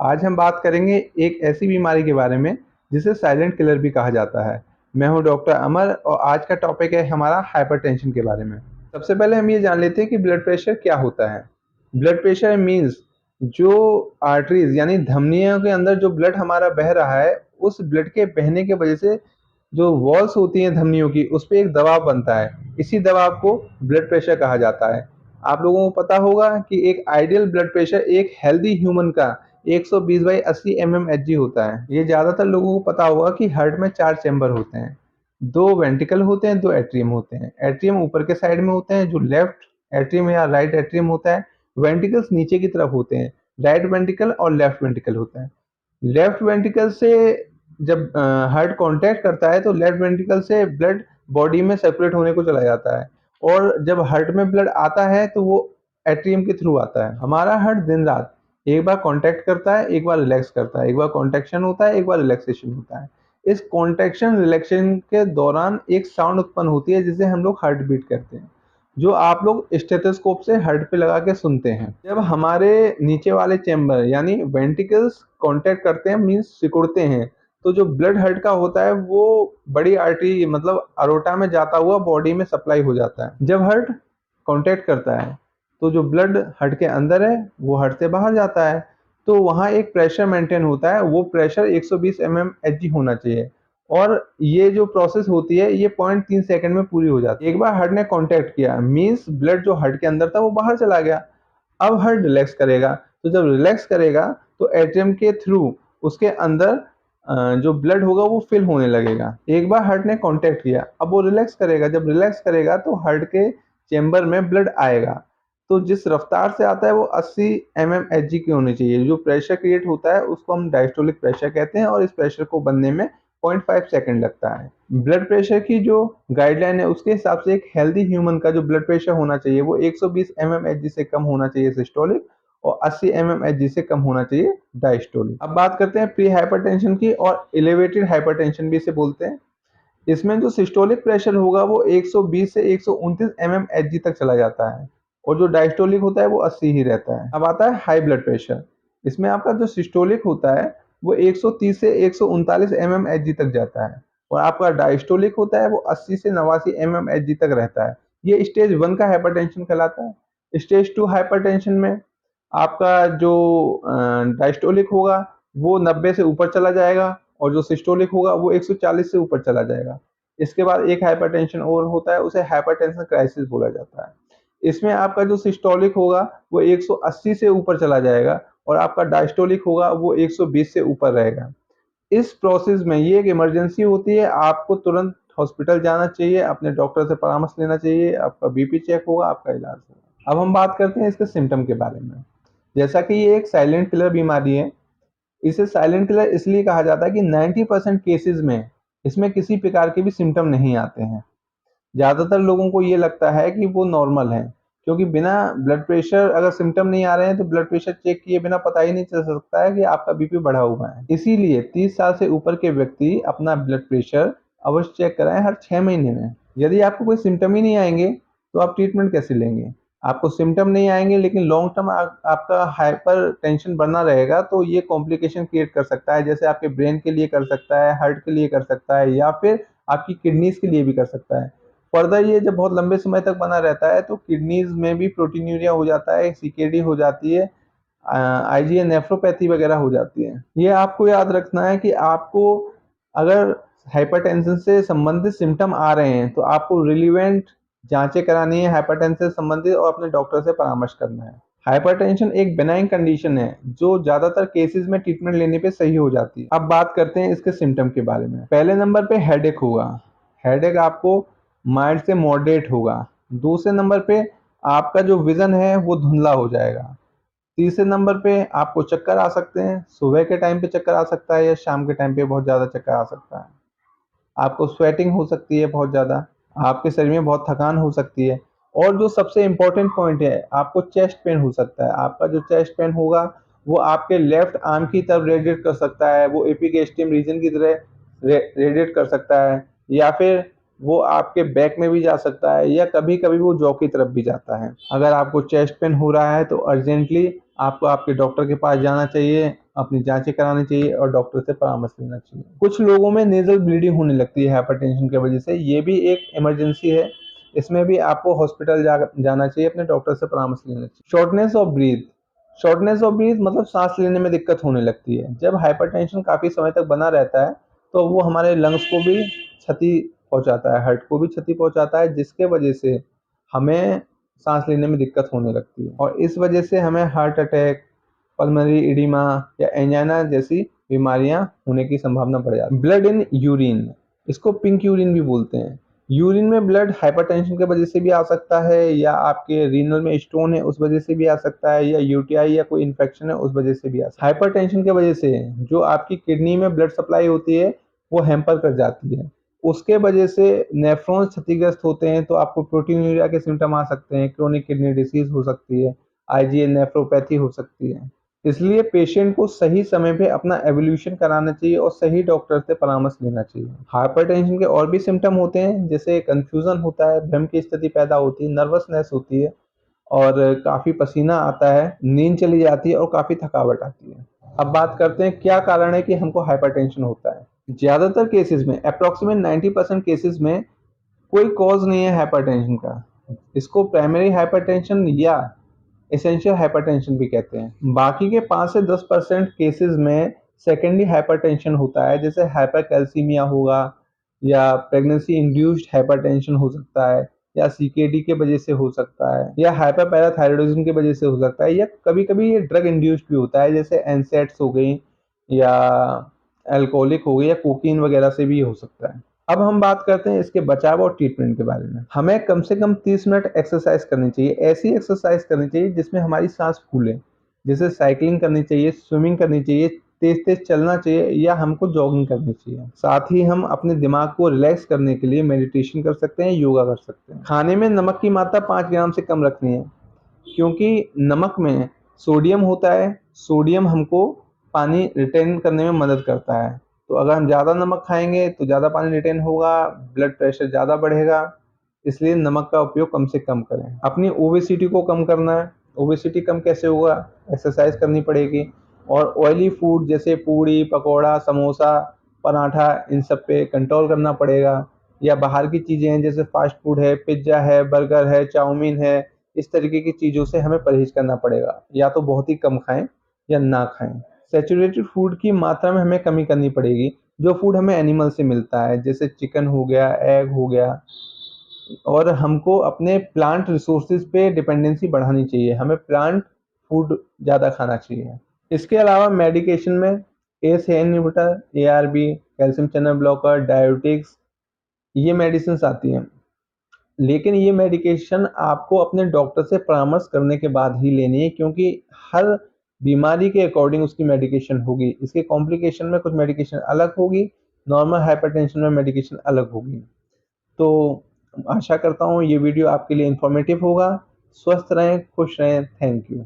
आज हम बात करेंगे एक ऐसी बीमारी के बारे में जिसे साइलेंट किलर भी कहा जाता है। मैं हूं डॉक्टर अमर और आज का टॉपिक है हमारा हाइपरटेंशन के बारे में। सबसे पहले हम ये जान लेते हैं कि ब्लड प्रेशर क्या होता है। ब्लड प्रेशर मीन्स जो आर्टरीज यानी धमनियों के अंदर जो ब्लड हमारा बह रहा है, उस ब्लड के बहने की वजह से जो वॉल्स होती हैं धमनियों की, उस पे एक दबाव बनता है। इसी दबाव को ब्लड प्रेशर कहा जाता है। आप लोगों को पता होगा कि एक आइडियल ब्लड प्रेशर एक हेल्दी ह्यूमन का 120/80 mmHg होता है। ये ज़्यादातर लोगों को पता होगा कि हार्ट में 4 चैम्बर होते हैं, 2 वेंट्रिकल होते हैं, 2 एट्रियम होते हैं। एट्रियम ऊपर के साइड में होते हैं, जो लेफ्ट एट्रियम या राइट एट्रियम होता है। वेंट्रिकल्स नीचे की तरफ होते हैं, राइट वेंट्रिकल और लेफ्ट वेंट्रिकल होता है। लेफ्ट वेंट्रिकल से जब हार्ट कॉन्टैक्ट करता है तो लेफ्ट वेंट्रिकल से ब्लड बॉडी में सर्कुलेट होने को चला जाता है, और जब हार्ट में ब्लड आता है तो वो एट्रियम के थ्रू आता है। हमारा हार्ट दिन रात एक बार कॉन्टैक्ट करता है, एक बार रिलैक्स करता है, एक बार कॉन्ट्रैक्शन होता है, एक बार रिलैक्सेशन होता है। इस कॉन्ट्रैक्शन रिलैक्सेशन के दौरान एक साउंड उत्पन्न होती है जिसे हम लोग हार्ट बीट कहते हैं, जो आप लोग स्टेथोस्कोप से हार्ट पे लगा के सुनते हैं। जब हमारे नीचे वाले चैम्बर यानी वेंट्रिकल्स कांटेक्ट करते हैं, मींस सिकुड़ते हैं, तो जो ब्लड हार्ट का होता है वो बड़ी आर्टरी मतलब अरोटा में जाता हुआ बॉडी में सप्लाई हो जाता है। जब हार्ट कांटेक्ट करता है तो जो ब्लड हार्ट के अंदर है वो हार्ट से बाहर जाता है, तो वहाँ एक प्रेशर मेंटेन होता है। वो प्रेशर 120 mmHg होना चाहिए, और ये जो प्रोसेस होती है ये 0.3 सेकंड में पूरी हो जाती है। एक बार हार्ट ने कांटेक्ट किया मींस ब्लड जो हार्ट के अंदर था वो बाहर चला गया। अब हार्ट रिलैक्स करेगा, तो जब रिलैक्स करेगा तो एट्रियम के थ्रू उसके अंदर जो ब्लड होगा वो फिल होने लगेगा। एक बार हार्ट ने कांटेक्ट किया, अब वो रिलैक्स करेगा, जब रिलैक्स करेगा तो हार्ट के चेंबर में ब्लड आएगा। तो जिस रफ्तार से आता है वो 80 mmHg की होनी चाहिए। जो प्रेशर क्रिएट होता है उसको हम डायस्टोलिक प्रेशर कहते हैं, और इस प्रेशर को बनने में 0.5 सेकंड लगता है। ब्लड प्रेशर की जो गाइडलाइन है उसके हिसाब से एक हेल्दी ह्यूमन का जो ब्लड प्रेशर होना चाहिए वो 120 mmHg से कम होना चाहिए सिस्टोलिक, और 80 mmHg से कम होना चाहिए डायस्टोलिक। अब बात करते हैं प्री हाइपरटेंशन की, और एलिवेटेड हाइपरटेंशन भी इसे बोलते हैं। इसमें जो सिस्टोलिक प्रेशर होगा वो 120 से 129 mmHg तक चला जाता है, और जो डायस्टोलिक होता है वो 80 ही रहता है। अब आता है हाई ब्लड प्रेशर। इसमें आपका जो सिस्टोलिक होता है वो 130 से 139 mmHg तक जाता है, और आपका डायस्टोलिक होता है वो 80 से 89 mmHg तक रहता है। ये स्टेज 1 का हाइपरटेंशन कहलाता है। स्टेज 2 हाइपरटेंशन में आपका जो डायस्टोलिक होगा वो 90 से ऊपर चला जाएगा, और जो सिस्टोलिक होगा वो 140 से ऊपर चला जाएगा। इसके बाद एक हाइपरटेंशन और होता है, उसे हाइपरटेंशन क्राइसिस बोला जाता है। इसमें आपका जो सिस्टोलिक होगा वो 180 से ऊपर चला जाएगा, और आपका डायस्टोलिक होगा वो 120 से ऊपर रहेगा। इस प्रोसेस में ये एक इमरजेंसी होती है, आपको तुरंत हॉस्पिटल जाना चाहिए, अपने डॉक्टर से परामर्श लेना चाहिए, आपका बीपी चेक होगा, आपका इलाज होगा। अब हम बात करते हैं इसके सिम्टम के बारे में। जैसा कि ये एक साइलेंट किलर बीमारी है, इसे साइलेंट किलर इसलिए कहा जाता है कि 90% केसेस में इसमें किसी प्रकार के भी सिम्टम नहीं आते हैं। ज़्यादातर लोगों को ये लगता है कि वो नॉर्मल है, क्योंकि बिना ब्लड प्रेशर अगर सिम्टम नहीं आ रहे हैं तो ब्लड प्रेशर चेक किए बिना पता ही नहीं चल सकता है कि आपका बीपी बढ़ा हुआ है। इसीलिए 30 साल से ऊपर के व्यक्ति अपना ब्लड प्रेशर अवश्य चेक कराएं हर 6 महीने में। यदि आपको कोई सिम्टम ही नहीं आएंगे तो आप ट्रीटमेंट कैसे लेंगे? आपको सिम्टम नहीं आएंगे लेकिन लॉन्ग टर्म आपका हाइपर टेंशन बना रहेगा, तो ये कॉम्प्लिकेशन क्रिएट कर सकता है। जैसे आपके ब्रेन के लिए कर सकता है, हार्ट के लिए कर सकता है, या फिर आपकी किडनीज के लिए भी कर सकता है। फर्दर ये जब बहुत लंबे समय तक बना रहता है तो किडनीज में भी प्रोटीन्यूरिया हो जाता है, सीकेडी हो जाती है, आईजीए नेफ्रोपैथी वगैरह हो जाती है। ये आपको याद रखना है कि आपको अगर हाइपरटेंशन से संबंधित सिम्टम आ रहे हैं तो आपको रिलीवेंट जांचें करानी है हाइपरटेंशन से संबंधित, और अपने डॉक्टर से परामर्श करना है। हाइपरटेंशन एक बेनाइन कंडीशन है जो ज्यादातर केसेस में ट्रीटमेंट लेने पे सही हो जाती है। अब बात करते हैं इसके सिम्टम के बारे में। पहले नंबर पे हेडेक होगा। हेडेक आपको माइल्ड से मॉडरेट होगा। दूसरे नंबर पे आपका जो विजन है वो धुंधला हो जाएगा। तीसरे नंबर पे आपको चक्कर आ सकते हैं। सुबह के टाइम पे चक्कर आ सकता है, या शाम के टाइम पे बहुत ज़्यादा चक्कर आ सकता है। आपको स्वेटिंग हो सकती है बहुत ज़्यादा, आपके शरीर में बहुत थकान हो सकती है, और जो सबसे इम्पोर्टेंट पॉइंट है, आपको चेस्ट पेन हो सकता है। आपका जो चेस्ट पेन होगा वो आपके लेफ्ट आर्म की तरफ रेडिएट कर सकता है, वो एपिगैस्ट्रियम रीजन की तरह रेडिएट कर सकता है, या फिर वो आपके बैक में भी जा सकता है, या कभी कभी वो जॉ की तरफ भी जाता है। अगर आपको चेस्ट पेन हो रहा है तो अर्जेंटली आपको आपके डॉक्टर के पास जाना चाहिए, अपनी जांचें करानी चाहिए और डॉक्टर से परामर्श लेना चाहिए। कुछ लोगों में नेजल ब्लीडिंग होने लगती है हाइपरटेंशन की वजह से, ये भी एक इमरजेंसी है। इसमें भी आपको हॉस्पिटल जाना चाहिए, अपने डॉक्टर से परामर्श लेना चाहिए। शॉर्टनेस ऑफ ब्रीथ मतलब सांस लेने में दिक्कत होने लगती है। जब हाइपरटेंशन काफ़ी समय तक बना रहता है तो वो हमारे लंग्स को भी क्षति पहुंचाता है, हार्ट को भी क्षति पहुंचाता है, जिसके वजह से हमें सांस लेने में दिक्कत होने लगती है और इस वजह से हमें हार्ट अटैक, पल्मोनरी एडिमा या एंजाइना जैसी बीमारियां होने की संभावना बढ़ जाती है। ब्लड इन यूरिन, इसको पिंक यूरिन भी बोलते हैं। यूरिन में ब्लड हाइपरटेंशन की वजह से भी आ सकता है, या आपके रीनल में स्टोन है उस वजह से भी आ सकता है, या यूटीआई या कोई इन्फेक्शन है उस वजह से भी आ सकता है। हाइपरटेंशन की वजह से जो आपकी किडनी में ब्लड सप्लाई होती है वो हैम्पर कर जाती है। उसके वजह से नेफ्रॉन्स क्षतिग्रस्त होते हैं तो आपको प्रोटीनूरिया के सिम्टम आ सकते हैं, क्रोनिक किडनी डिसीज हो सकती है, आईजीए नेफ्रोपैथी हो सकती है। इसलिए पेशेंट को सही समय पे अपना एवोल्यूशन कराना चाहिए और सही डॉक्टर से परामर्श लेना चाहिए। हाइपरटेंशन के और भी सिम्टम होते हैं, जैसे कंफ्यूजन होता है, भ्रम की स्थिति पैदा होती है, नर्वसनेस होती है और काफ़ी पसीना आता है, नींद चली जाती है और काफ़ी थकावट आती है। अब बात करते हैं क्या कारण है कि हमको हाइपरटेंशन होता है। ज़्यादातर केसेस में, अप्रॉक्सीमेट 90% केसेस में कोई कॉज नहीं है हाइपरटेंशन का। इसको प्राइमरी हाइपरटेंशन या एसेंशियल हाइपरटेंशन भी कहते हैं। बाकी के 5 से 10% केसेस में सेकेंडरी हाइपरटेंशन होता है, जैसे हाइपरकैल्सीमिया होगा, या प्रेगनेंसी इंड्यूस्ड हाइपरटेंशन हो सकता है, या सीकेडी के वजह से हो सकता है, या हाइपरपैराथायरॉयडिज्म की वजह से हो सकता है, या कभी-कभी ये ड्रग इंड्यूस्ड भी होता है, जैसे एनसैड्स हो गई या अल्कोहलिक हो गई या कोकीन वगैरह से भी हो सकता है। अब हम बात करते हैं इसके बचाव और ट्रीटमेंट के बारे में। हमें कम से कम 30 मिनट एक्सरसाइज करनी चाहिए, ऐसी एक्सरसाइज करनी चाहिए जिसमें हमारी सांस फूले, जैसे साइकिलिंग करनी चाहिए, स्विमिंग करनी चाहिए, तेज तेज चलना चाहिए या हमको जॉगिंग करनी चाहिए। साथ ही हम अपने दिमाग को रिलैक्स करने के लिए मेडिटेशन कर सकते हैं, योगा कर सकते हैं। खाने में नमक की मात्रा 5 ग्राम से कम रखनी है, क्योंकि नमक में सोडियम होता है। सोडियम हमको पानी रिटेन करने में मदद करता है, तो अगर हम ज़्यादा नमक खाएंगे तो ज़्यादा पानी रिटेन होगा, ब्लड प्रेशर ज़्यादा बढ़ेगा। इसलिए नमक का उपयोग कम से कम करें। अपनी ओबेसिटी को कम करना है। ओबेसिटी कम कैसे होगा? एक्सरसाइज करनी पड़ेगी और ऑयली फूड जैसे पूड़ी, पकौड़ा, समोसा, पराठा, इन सब पे कंट्रोल करना पड़ेगा। या बाहर की चीज़ें हैं जैसे फास्ट फूड है, पिज्ज़ा है, बर्गर है, चाउमीन है, इस तरीके की चीज़ों से हमें परहेज करना पड़ेगा। या तो बहुत ही कम खाएं या ना खाएं। सैचुरेटेड फूड की मात्रा में हमें कमी करनी पड़ेगी। जो फूड हमें एनिमल से मिलता है, जैसे चिकन हो गया, एग हो गया, और हमको अपने प्लांट रिसोर्सेज पे डिपेंडेंसी बढ़ानी चाहिए। हमें प्लांट फूड ज़्यादा खाना चाहिए। इसके अलावा मेडिकेशन में ACE inhibitor, ARB, calcium channel blocker, diuretics, ये मेडिसिन आती हैं। लेकिन ये मेडिकेशन आपको अपने डॉक्टर से परामर्श करने के बाद ही लेनी है, क्योंकि हर बीमारी के अकॉर्डिंग उसकी मेडिकेशन होगी। इसके कॉम्प्लिकेशन में कुछ मेडिकेशन अलग होगी, नॉर्मल हाइपरटेंशन में मेडिकेशन अलग होगी। तो आशा करता हूँ ये वीडियो आपके लिए इंफॉर्मेटिव होगा। स्वस्थ रहें, खुश रहें। Thank you.